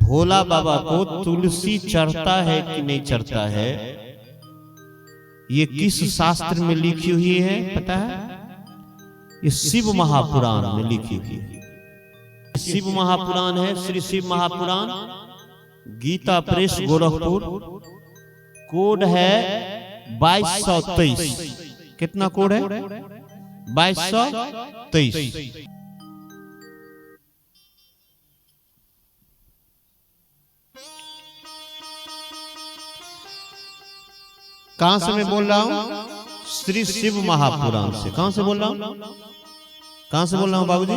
भोला बाबा को तुलसी चढ़ता है कि नहीं चढ़ता है, ये किस शास्त्र में लिखी हुई है पता है? ये शिव महापुराण में लिखी हुई है। शिव महापुराण है, श्री शिव महापुराण, गीता प्रेस गोरखपुर, कोड है 2223। कितना कोड है? 2223। कहां से मैं बोल रहा हूं? श्री शिव महापुराण से। कहां से बोल रहा हूं? कहां से बोल रहा हूं बाबूजी?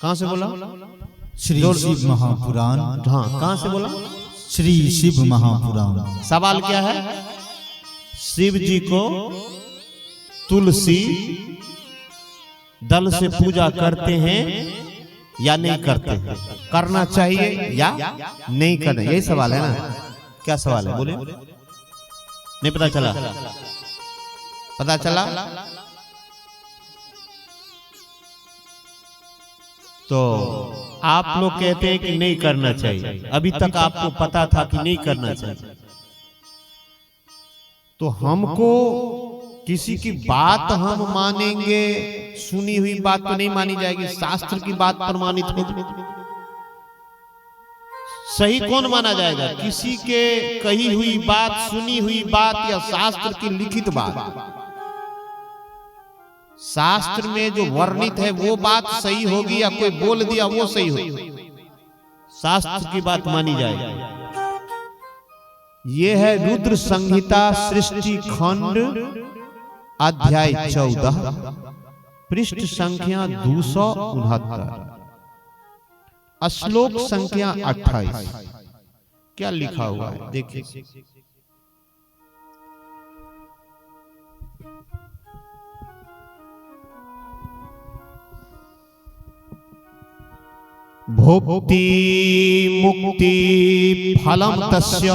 कहां से बोल रहा हूं? श्री शिव महापुराण। हाँ, कहां से बोला? श्री शिव महापुराण। सवाल क्या है? शिव जी को तुलसी दल से पूजा करते हैं या नहीं करते हैं? करना चाहिए या नहीं करना? यही सवाल है ना? क्या सवाल है बोले? नहीं पता चला? पता चला? तो आप लोग कहते हैं कि नहीं करना चाहिए। अभी तक आपको पता था कि नहीं करना चाहिए, तो हमको किसी की बात हम मानेंगे? सुनी हुई बात तो नहीं मानी जाएगी, शास्त्र की बात प्रमाणित होगी। सही कौन माना जाएगा? किसी के कही हुई बात, सुनी हुई बात या शास्त्र की लिखित बात? शास्त्र में जो वर्णित है वो बात सही होगी या कोई बोल दिया वो सही होगी? शास्त्र की बात मानी जाएगी। ये है रुद्र संहिता सृष्टि खंड अध्याय 14 पृष्ठ संख्या 269 श्लोक संख्या 28। क्या लिखा हुआ है देखिए। भोक्ति मुक्ति फलम तस्य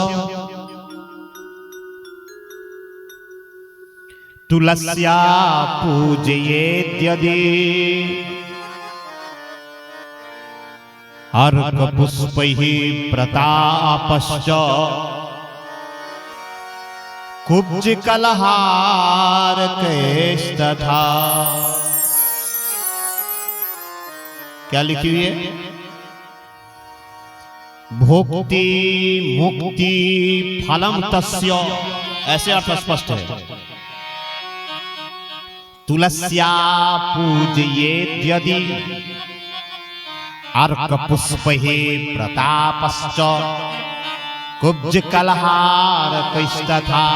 तुलस्या पूजयेद्यदि अर्क पुष्पैः प्रतापश्च कुब्ज कलहारकैस्तथा। क्या लिखी हुई है? भोक्ति मुक्ति फलम तस्य, ऐसे अर्थ स्पष्ट है। तुलस्या पूजयेद्यदि अर्क पुष्पैः प्रतापश्च कुब्ज कलहारकैस्तथा।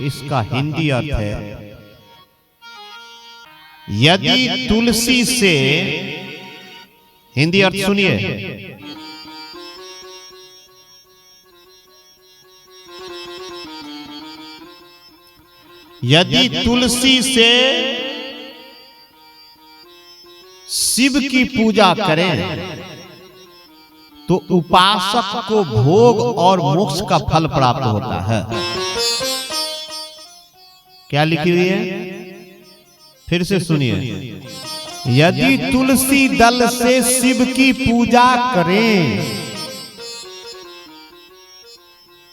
इसका हिंदी अर्थ है, यदि तुलसी से, हिंदी अर्थ सुनिए, यदि तुलसी से शिव की पूजा करें तो उपासक को भोग और मोक्ष का फल प्राप्त होता है। क्या लिखी हुई है? फिर से सुनिए, यदि तुलसी दल से शिव की पूजा करें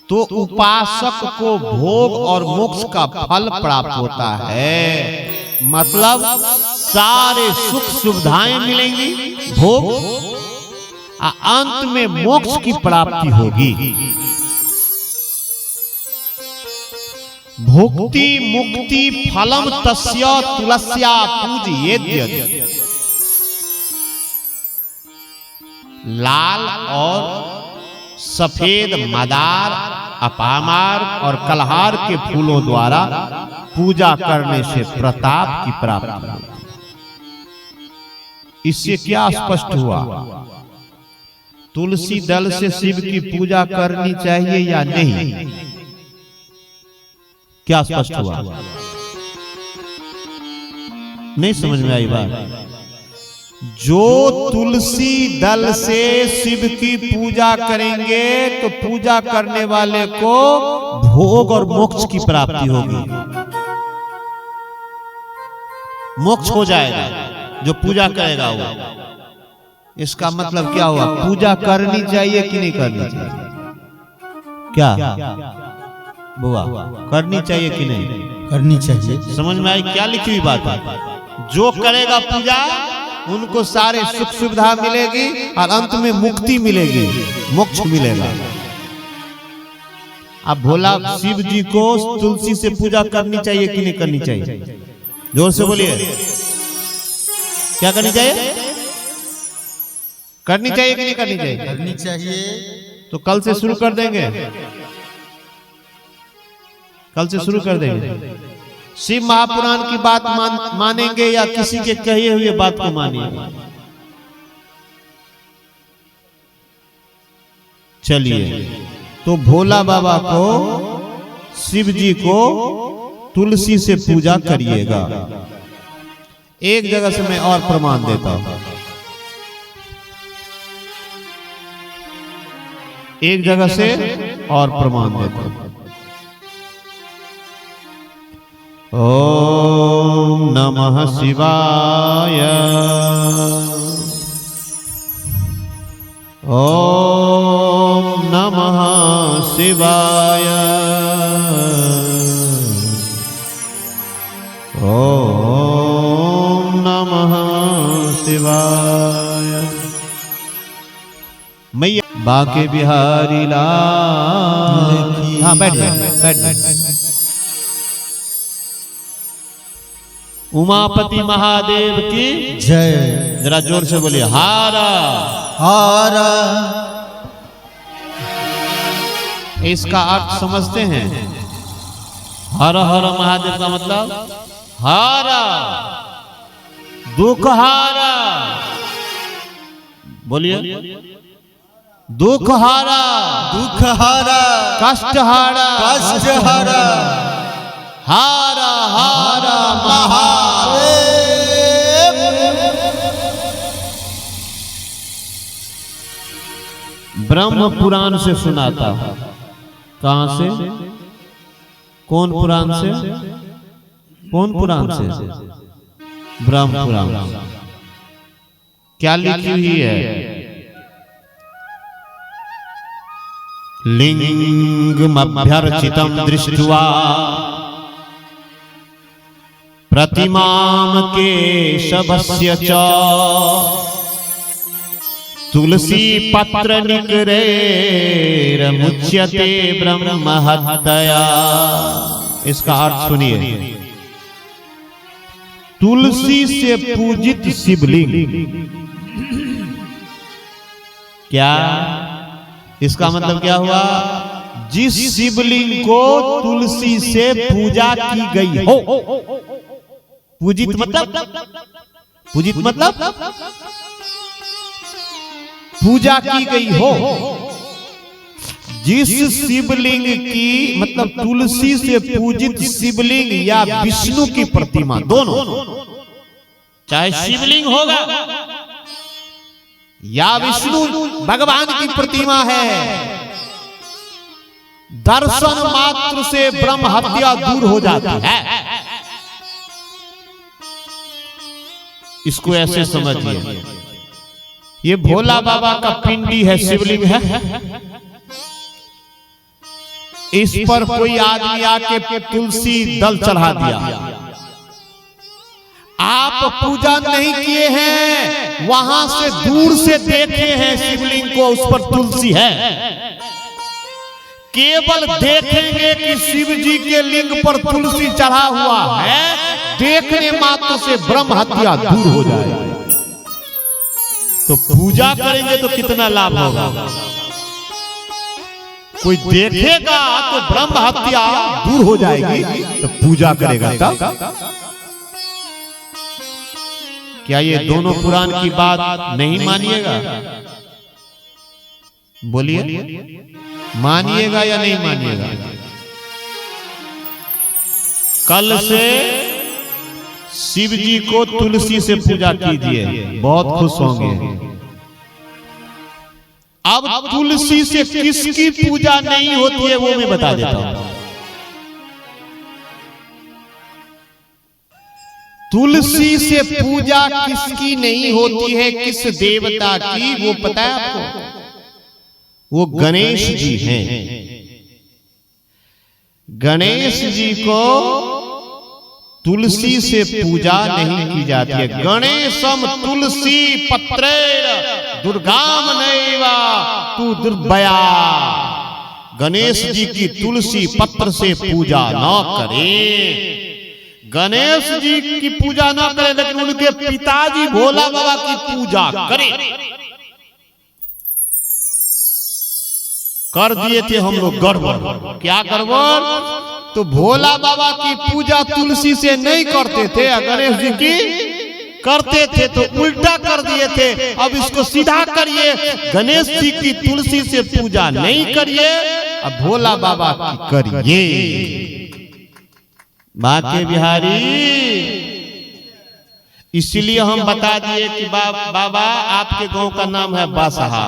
तो उपासक को भोग और मोक्ष का फल प्राप्त होता है। मतलब सारे सुख सुविधाएं मिलेंगी, भोग, अंत में मोक्ष की प्राप्ति होगी। भुक्ति मुक्ति फलम तस्य तुलस्या पूजयेद्यदि। लाल और सफेद मदार, अपामार और कलहार के फूलों द्वारा पूजा करने से प्रताप की प्राप्ति होती। इससे क्या स्पष्ट हुआ? तुलसी दल से शिव की पूजा करनी चाहिए या नहीं? क्या स्पष्ट हुआ? नहीं समझ में आई बात? जो तुलसी दल से शिव की पूजा करेंगे तो पूजा करने वाले को भोग और मोक्ष की प्राप्ति होगी, मोक्ष हो जाएगा। जो पूजा करेगा वो। इसका मतलब क्या हुआ? पूजा करनी चाहिए कि नहीं करनी चाहिए? क्या बुआ, करनी चाहिए कि नहीं? करनी चाहिए। समझ में आई क्या लिखी हुई बात है? जो करेगा पूजा उनको सारे सुख सुविधा मिलेगी और अंत में मुक्ति मिलेगी, मोक्ष मिलेगा। अब भोला शिव जी को तुलसी से पूजा करनी चाहिए कि नहीं करनी चाहिए? जोर से बोलिए, क्या करनी चाहिए? करनी चाहिए कि नहीं करनी चाहिए? करनी चाहिए। तो कल से शुरू कर देंगे, कल से शुरू कर देंगे। शिव महापुराण की बात मानेंगे या किसी के कहे हुए बात को मानिए? चलिए, तो भोला बाबा को, शिव जी को तुलसी से पूजा करिएगा। एक जगह से मैं और प्रमाण देता हूं, एक जगह से और प्रमाण देता हूं। ओम नमः शिवाय, ओम नमः शिवाय, ओम नमः शिवाय। मैया बांके बिहारी लाल। हाँ बैठ बैठ। उमापति महादेव की जय। जरा जोर से बोलिए, हारा हारा। इसका अर्थ समझते हैं? हर हर महादेव का मतलब हारा, दुख हारा। बोलिए, दुख हारा, दुख हारा, कष्ट हारा, कष्ट हारा, हारा हारा महादेव। ब्रह्म पुराण से सुनाता। कहां से? कौन पुराण से? कौन पुराण से? ब्रह्म पुराण। क्या लिखी हुई है? लिंगमभ्यर्चितं दृष्ट्वा प्रतिमां केशवस्य च तुलसी पत्र निकरैर्मुच्यते ब्रह्महत्या। इसका अर्थ सुनिए। तुलसी से पूजित शिवलिंग, क्या इसका मतलब क्या हुआ? जिस शिवलिंग को तुलसी से पूजा की गई हो। पूजित मतलब, पूजित मतलब पूजा की गई हो। जिस शिवलिंग की मतलब तुलसी से पूजित शिवलिंग या विष्णु की प्रतिमा, दोनों, चाहे शिवलिंग होगा या विष्णु भगवान की प्रतिमा है, दर्शन मात्र से ब्रह्म हत्या दूर हो जाती है। इसको ऐसे समझिए, ये भोला बाबा का पिंडी है, शिवलिंग है। इस पर कोई आदमी आके तुलसी दल चढ़ा दिया, आप पूजा नहीं किए हैं, वहां से दूर से देखे हैं शिवलिंग को, उस पर तुलसी है। केवल देखेंगे कि शिव जी के लिंग पर तुलसी चढ़ा हुआ है, देखने मात्र से ब्रह्म हत्या दूर हो जाएगी। तो पूजा करेंगे तो कितना लाभ होगा? कोई देखेगा तो ब्रह्म हत्या दूर हो जाएगी, तो पूजा करेगा तब। क्या ये दोनों पुराण की बात नहीं मानिएगा? बोलिए, मानिएगा या नहीं मानिएगा? कल से शिव जी को तुलसी से पूजा कीजिए, बहुत खुश होंगे। अब तुलसी से किसकी पूजा नहीं होती है वो मैं बता देता हूं। तुलसी से पूजा किसकी नहीं होती है, किस देवता की, वो पता है आपको? वो गणेश जी हैं। गणेश जी को तुलसी से पूजा नहीं की जाती है। गणेशम तुलसी पत्रेण दुर्गाम नैवा तू दुर्बया। गणेश जी की तुलसी पत्र से पूजा न करें। गणेश जी की पूजा न करें, लेकिन उनके पिताजी भोला बाबा की पूजा करें। कर दिए थे हम लोग गड़बड़। क्या गड़बड़? तो भोला बाबा की पूजा तुलसी से नहीं करते थे, गणेश जी की करते थे, तो उल्टा कर दिए थे। अब इसको सीधा करिए, गणेश जी की तुलसी से पूजा नहीं करिए, अब भोला बाबा की करिए। बाके बिहारी, इसलिए हम बता दिए कि बाबा आपके गांव का नाम है बासहा।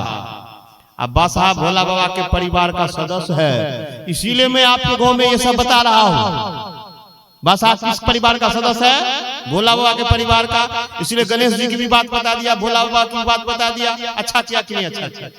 अब बासहा भोला बाबा के परिवार का सदस्य है, इसीलिए मैं आपके गांव में ये सब बता रहा हूँ। बासहा किस परिवार का सदस्य है? भोला बाबा के परिवार का। इसलिए गणेश जी की भी बात बता दिया, भोला बाबा की बात बता दिया। अच्छा किया कि नहीं अच्छा किया?